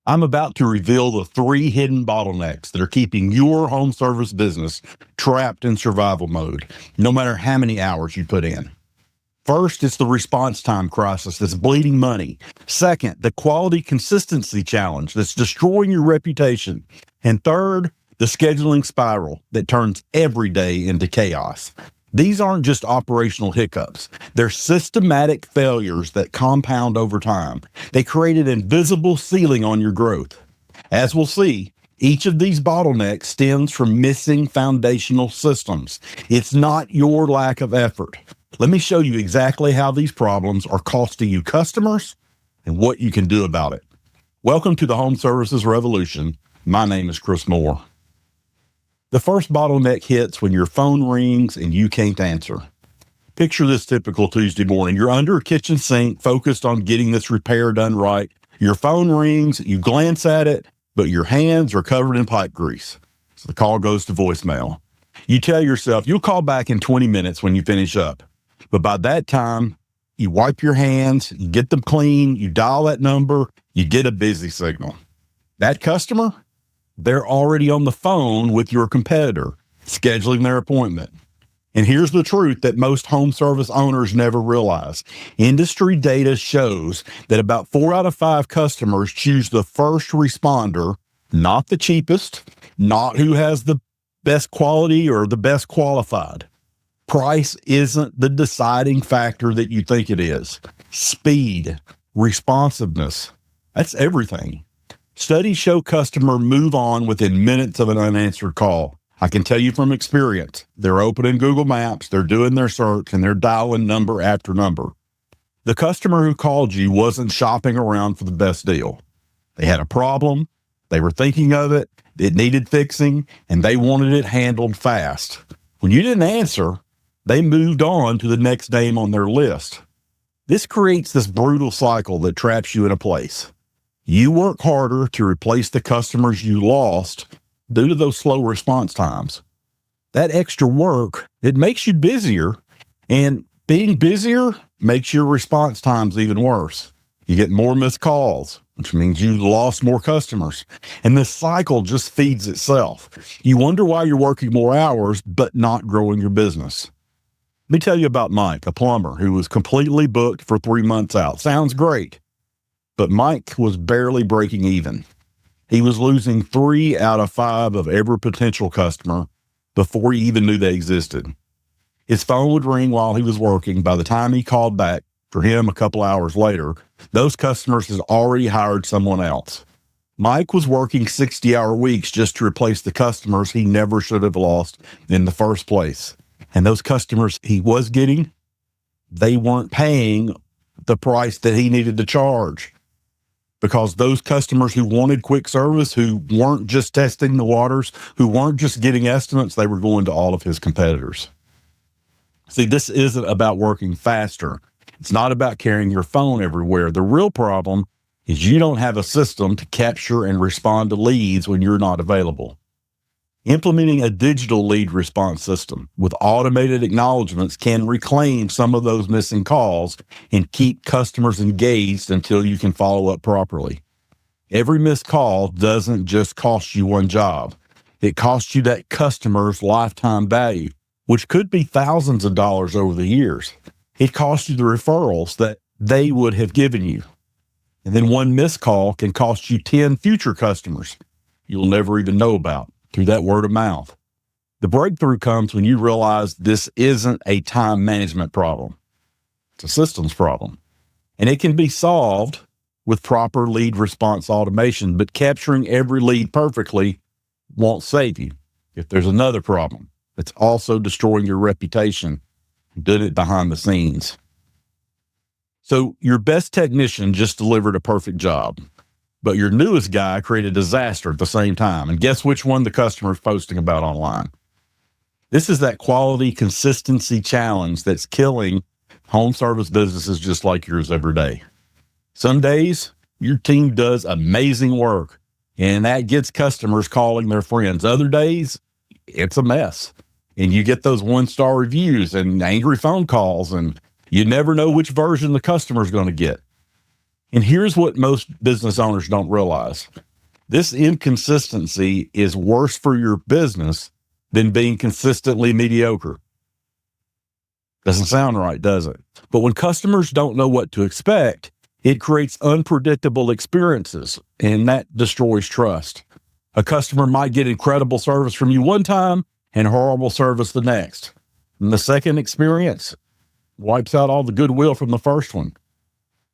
I'm about to reveal the 3 hidden bottlenecks that are keeping your home service business trapped in survival mode, no matter how many hours you put in. First, it's the response time crisis that's bleeding money. Second, the quality consistency challenge that's destroying your reputation. And third, the scheduling spiral that turns every day into chaos. These aren't just operational hiccups. They're systematic failures that compound over time. They create an invisible ceiling on your growth. As we'll see, each of these bottlenecks stems from missing foundational systems. It's not your lack of effort. Let me show you exactly how these problems are costing you customers and what you can do about it. Welcome to the Home Services Revolution. My name is Chris Moore. The first bottleneck hits when your phone rings and you can't answer. Picture this typical Tuesday morning. You're under a kitchen sink, focused on getting this repair done right. Your phone rings, you glance at it, but your hands are covered in pipe grease. So the call goes to voicemail. You tell yourself you'll call back in 20 minutes when you finish up. But by that time, you wipe your hands, you get them clean, you dial that number, you get a busy signal. That customer, they're already on the phone with your competitor, scheduling their appointment. And here's the truth that most home service owners never realize. Industry data shows that about 4 out of 5 customers choose the first responder, not the cheapest, not who has the best quality or the best qualified. Price isn't the deciding factor that you think it is. Speed, responsiveness, that's everything. Studies show customers move on within minutes of an unanswered call. I can tell you from experience, they're opening Google Maps, they're doing their search, and they're dialing number after number. The customer who called you wasn't shopping around for the best deal. They had a problem, they were thinking of it, it needed fixing, and they wanted it handled fast. When you didn't answer, they moved on to the next name on their list. This creates this brutal cycle that traps you in a place. You work harder to replace the customers you lost due to those slow response times. That extra work, it makes you busier, and being busier makes your response times even worse. You get more missed calls, which means you lost more customers. And this cycle just feeds itself. You wonder why you're working more hours, but not growing your business. Let me tell you about Mike, a plumber who was completely booked for 3 months out. Sounds great, but Mike was barely breaking even. He was losing 3 out of 5 of every potential customer before he even knew they existed. His phone would ring while he was working. By the time he called back for him a couple hours later, those customers had already hired someone else. Mike was working 60-hour weeks just to replace the customers he never should have lost in the first place. And those customers he was getting, they weren't paying the price that he needed to charge, because those customers who wanted quick service, who weren't just testing the waters, who weren't just getting estimates, they were going to all of his competitors. See, this isn't about working faster. It's not about carrying your phone everywhere. The real problem is you don't have a system to capture and respond to leads when you're not available. Implementing a digital lead response system with automated acknowledgments can reclaim some of those missing calls and keep customers engaged until you can follow up properly. Every missed call doesn't just cost you one job. It costs you that customer's lifetime value, which could be thousands of dollars over the years. It costs you the referrals that they would have given you. And then one missed call can cost you 10 future customers you'll never even know about through that word of mouth. The breakthrough comes when you realize this isn't a time management problem. It's a systems problem. And it can be solved with proper lead response automation, but capturing every lead perfectly won't save you. If there's another problem, it's also destroying your reputation. Did it behind the scenes. So your best technician just delivered a perfect job, but your newest guy created a disaster at the same time. And guess which one the customer is posting about online? This is that quality consistency challenge that's killing home service businesses just like yours every day. Some days your team does amazing work, and that gets customers calling their friends. Other days, it's a mess. And you get those 1-star reviews and angry phone calls, and you never know which version the customer's going to get. And here's what most business owners don't realize. This inconsistency is worse for your business than being consistently mediocre. Doesn't sound right, does it? But when customers don't know what to expect, it creates unpredictable experiences, and that destroys trust. A customer might get incredible service from you one time and horrible service the next. And the second experience wipes out all the goodwill from the first one.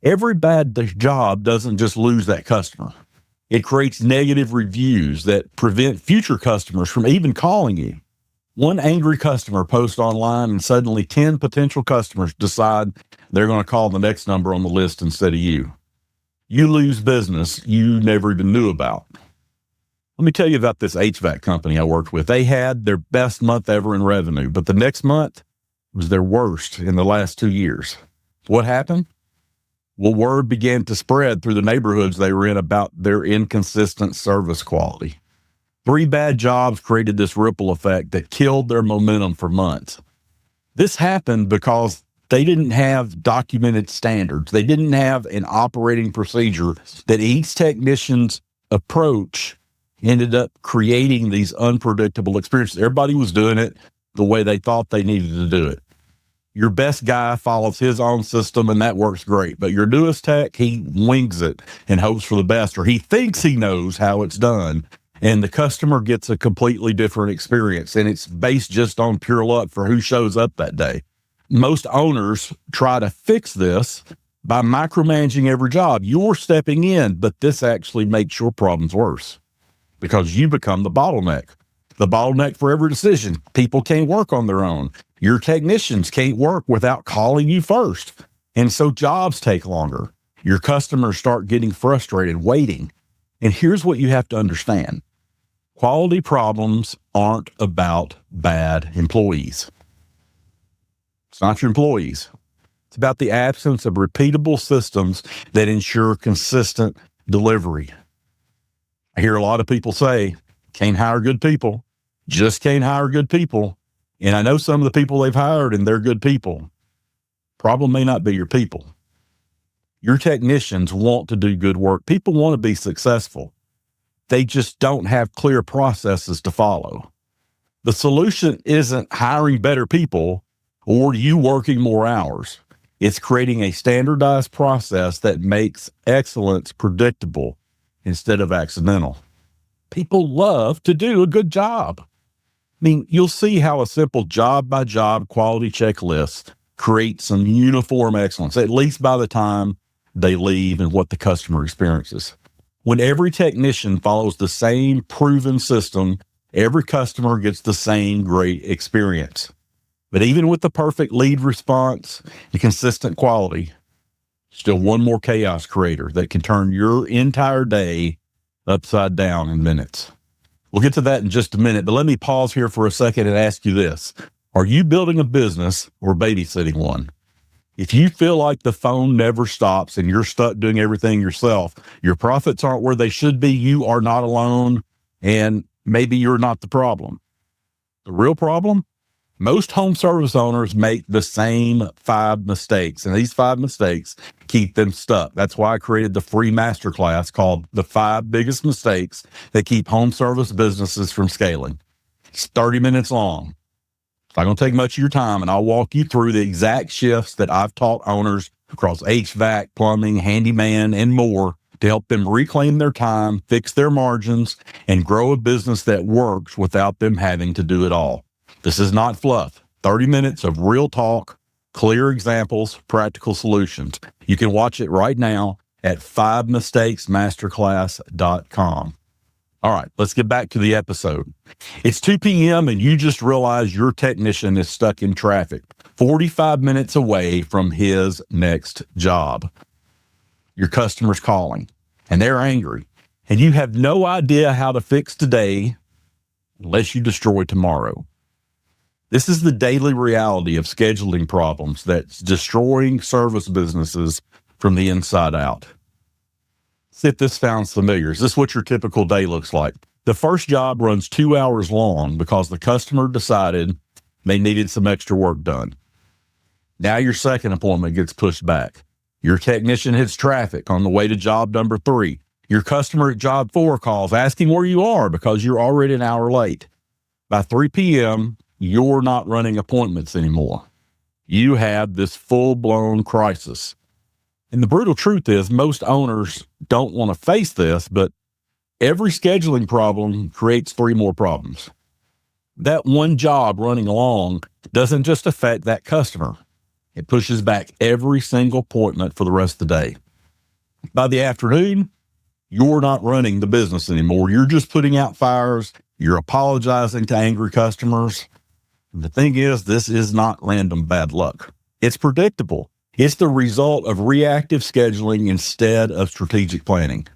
Every bad job doesn't just lose that customer. It creates negative reviews that prevent future customers from even calling you. One angry customer posts online and suddenly 10 potential customers decide they're going to call the next number on the list instead of you. You lose business you never even knew about. Let me tell you about this HVAC company I worked with. They had their best month ever in revenue, but the next month was their worst in the last 2 years. What happened? Well, word began to spread through the neighborhoods they were in about their inconsistent service quality. 3 bad jobs created this ripple effect that killed their momentum for months. This happened because they didn't have documented standards. They didn't have an operating procedure that each technician's approach ended up creating these unpredictable experiences. Everybody was doing it the way they thought they needed to do it. Your best guy follows his own system, and that works great. But your newest tech, he wings it and hopes for the best, or he thinks he knows how it's done. And the customer gets a completely different experience, and it's based just on pure luck for who shows up that day. Most owners try to fix this by micromanaging every job. You're stepping in, but this actually makes your problems worse because you become the bottleneck. The bottleneck for every decision. People can't work on their own. Your technicians can't work without calling you first. And so jobs take longer. Your customers start getting frustrated, waiting. And here's what you have to understand. Quality problems aren't about bad employees. It's not your employees. It's about the absence of repeatable systems that ensure consistent delivery. I hear a lot of people say, can't hire good people, just can't hire good people. And I know some of the people they've hired and they're good people. Problem may not be your people. Your technicians want to do good work. People want to be successful. They just don't have clear processes to follow. The solution isn't hiring better people or you working more hours. It's creating a standardized process that makes excellence predictable instead of accidental. People love to do a good job. I mean, you'll see how a simple job-by-job quality checklist creates some uniform excellence, at least by the time they leave and what the customer experiences. When every technician follows the same proven system, every customer gets the same great experience. But even with the perfect lead response and consistent quality, still one more chaos creator that can turn your entire day upside down in minutes. We'll get to that in just a minute, but let me pause here for a second and ask you this. Are you building a business or babysitting one? If you feel like the phone never stops and you're stuck doing everything yourself, your profits aren't where they should be, you are not alone, and maybe you're not the problem. The real problem? Most home service owners make the same 5 mistakes, and these 5 mistakes keep them stuck. That's why I created the free masterclass called The 5 Biggest Mistakes That Keep Home Service Businesses from Scaling. It's 30 minutes long. It's not going to take much of your time, and I'll walk you through the exact shifts that I've taught owners across HVAC, plumbing, handyman, and more to help them reclaim their time, fix their margins, and grow a business that works without them having to do it all. This is not fluff. 30 minutes of real talk, clear examples, practical solutions. You can watch it right now at 5mistakesmasterclass.com. All right, let's get back to the episode. It's 2 p.m. and you just realize your technician is stuck in traffic, 45 minutes away from his next job. Your customer's calling and they're angry and you have no idea how to fix today unless you destroy tomorrow. This is the daily reality of scheduling problems that's destroying service businesses from the inside out. See if this sounds familiar. Is this what your typical day looks like? The first job runs 2 hours long because the customer decided they needed some extra work done. Now your second appointment gets pushed back. Your technician hits traffic on the way to job number 3. Your customer at job 4 calls asking where you are because you're already an hour late. By 3 p.m., you're not running appointments anymore. You have this full-blown crisis. And the brutal truth is most owners don't want to face this, but every scheduling problem creates 3 more problems. That one job running along doesn't just affect that customer. It pushes back every single appointment for the rest of the day. By the afternoon, you're not running the business anymore. You're just putting out fires. You're apologizing to angry customers. And the thing is, this is not random bad luck. It's predictable. It's the result of reactive scheduling instead of strategic planning.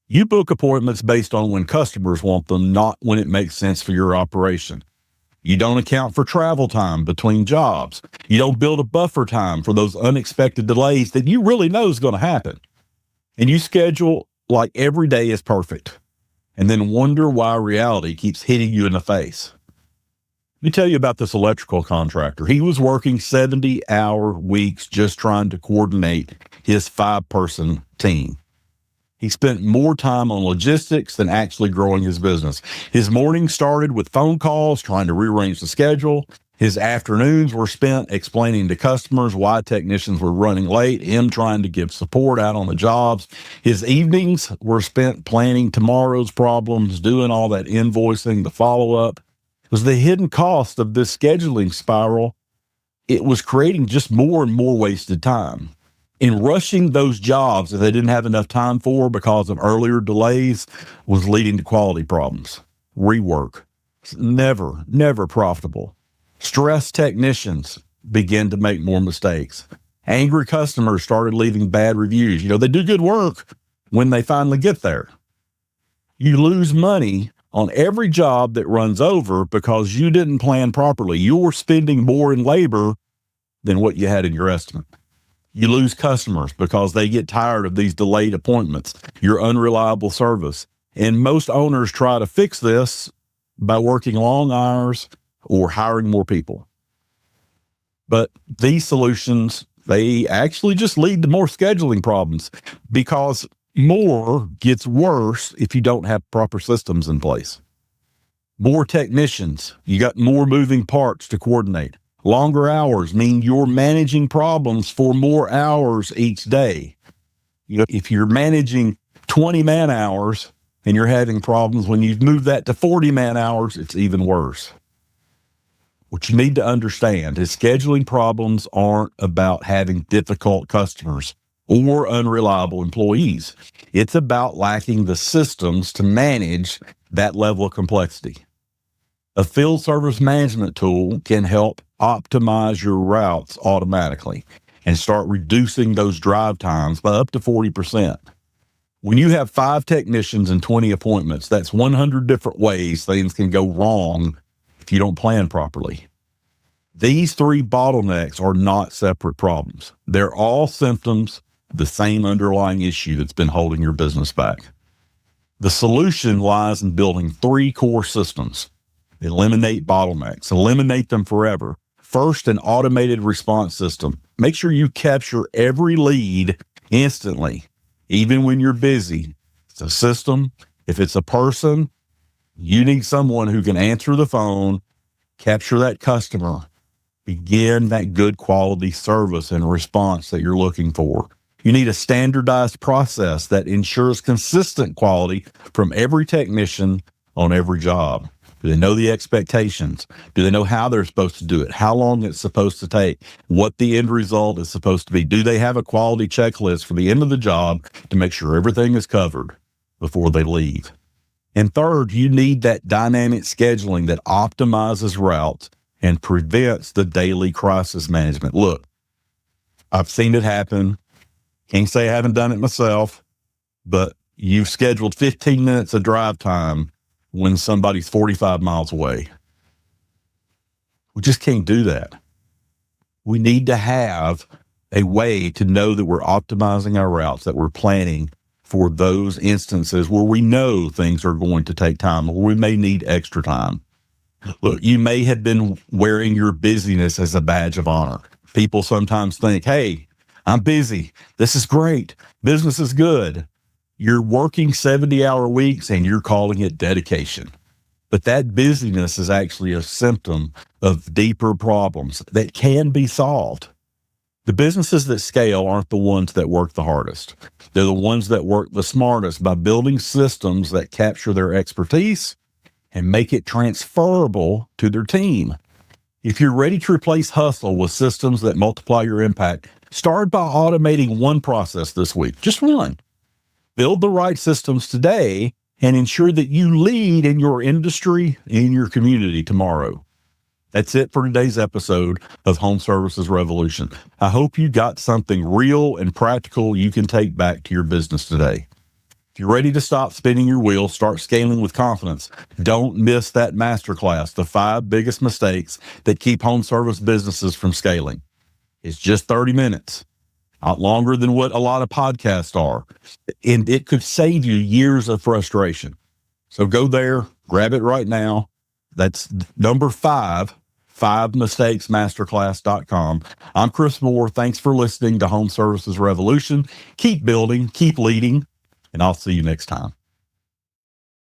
You book appointments based on when customers want them, not when it makes sense for your operation. You don't account for travel time between jobs. You don't build a buffer time for those unexpected delays that you really know is going to happen. And you schedule like every day is perfect, and then wonder why reality keeps hitting you in the face. Let me tell you about this electrical contractor. He was working 70-hour weeks just trying to coordinate his 5-person team. He spent more time on logistics than actually growing his business. His mornings started with phone calls, trying to rearrange the schedule. His afternoons were spent explaining to customers why technicians were running late, him trying to give support out on the jobs. His evenings were spent planning tomorrow's problems, doing all that invoicing, the follow-up. It was the hidden cost of this scheduling spiral. It was creating just more and more wasted time. In rushing those jobs that they didn't have enough time for because of earlier delays was leading to quality problems. Rework. Never profitable. Stressed technicians began to make more mistakes. Angry customers started leaving bad reviews. They do good work when they finally get there. You lose money on every job that runs over because you didn't plan properly. You're spending more in labor than what you had in your estimate. You lose customers because they get tired of these delayed appointments, your unreliable service. And most owners try to fix this by working long hours or hiring more people. But these solutions, they actually just lead to more scheduling problems because more gets worse if you don't have proper systems in place. More technicians, you got more moving parts to coordinate. Longer hours mean you're managing problems for more hours each day. If you're managing 20 man hours and you're having problems, when you've moved that to 40 man hours, it's even worse. What you need to understand is scheduling problems aren't about having difficult customers or unreliable employees. It's about lacking the systems to manage that level of complexity. A field service management tool can help optimize your routes automatically and start reducing those drive times by up to 40%. When you have 5 technicians and 20 appointments, that's 100 different ways things can go wrong if you don't plan properly. These 3 bottlenecks are not separate problems. They're all symptoms of the same underlying issue that's been holding your business back. The solution lies in building 3 core systems. Eliminate bottlenecks. Eliminate them forever. First, an automated response system. Make sure you capture every lead instantly, even when you're busy. It's a system. If it's a person, you need someone who can answer the phone, capture that customer, begin that good quality service and response that you're looking for. You need a standardized process that ensures consistent quality from every technician on every job. Do they know the expectations? Do they know how they're supposed to do it? How long it's supposed to take? What the end result is supposed to be? Do they have a quality checklist for the end of the job to make sure everything is covered before they leave? And third, you need that dynamic scheduling that optimizes routes and prevents the daily crisis management. Look, I've seen it happen. Can't say I haven't done it myself, but you've scheduled 15 minutes of drive time when somebody's 45 miles away. We just can't do that. We need to have a way to know that we're optimizing our routes, that we're planning for those instances where we know things are going to take time, or we may need extra time. Look, you may have been wearing your busyness as a badge of honor. People sometimes think, hey, I'm busy. This is great. Business is good. You're working 70-hour weeks and you're calling it dedication. But that busyness is actually a symptom of deeper problems that can be solved. The businesses that scale aren't the ones that work the hardest. They're the ones that work the smartest by building systems that capture their expertise and make it transferable to their team. If you're ready to replace hustle with systems that multiply your impact, start by automating one process this week, just one. Build the right systems today and ensure that you lead in your industry, in your community tomorrow. That's it for today's episode of Home Services Revolution. I hope you got something real and practical you can take back to your business today. If you're ready to stop spinning your wheels, start scaling with confidence. Don't miss that masterclass, the 5 biggest mistakes that keep home service businesses from scaling. It's just 30 minutes, not longer than what a lot of podcasts are. And it could save you years of frustration. So go there, grab it right now. That's number 5, 5mistakesmasterclass.com. I'm Chris Moore. Thanks for listening to Home Services Revolution. Keep building, keep leading, and I'll see you next time.